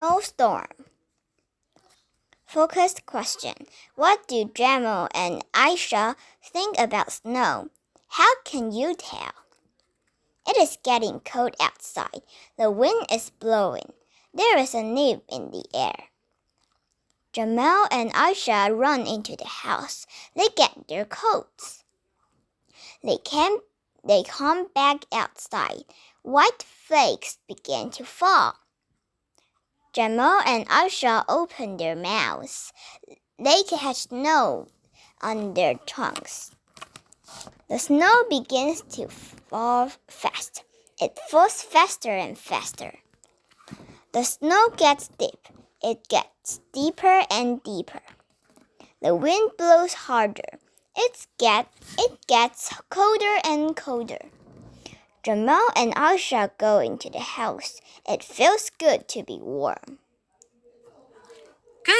Snowstorm. Focused question. What do Jamal and Aisha think about snow? How can you tell? It is getting cold outside. The wind is blowing. There is a nip in the air. Jamal and Aisha run into the house. They get their coats. They come back outside. White flakes begin to fall. Jamal and Aisha open their mouths. They catch snow on their tongues. The snow begins to fall fast. It falls faster and faster. The snow gets deep. It gets deeper and deeper. The wind blows harder. It gets colder and colder. Jamal and Aisha go into the house. It feels good to be warm.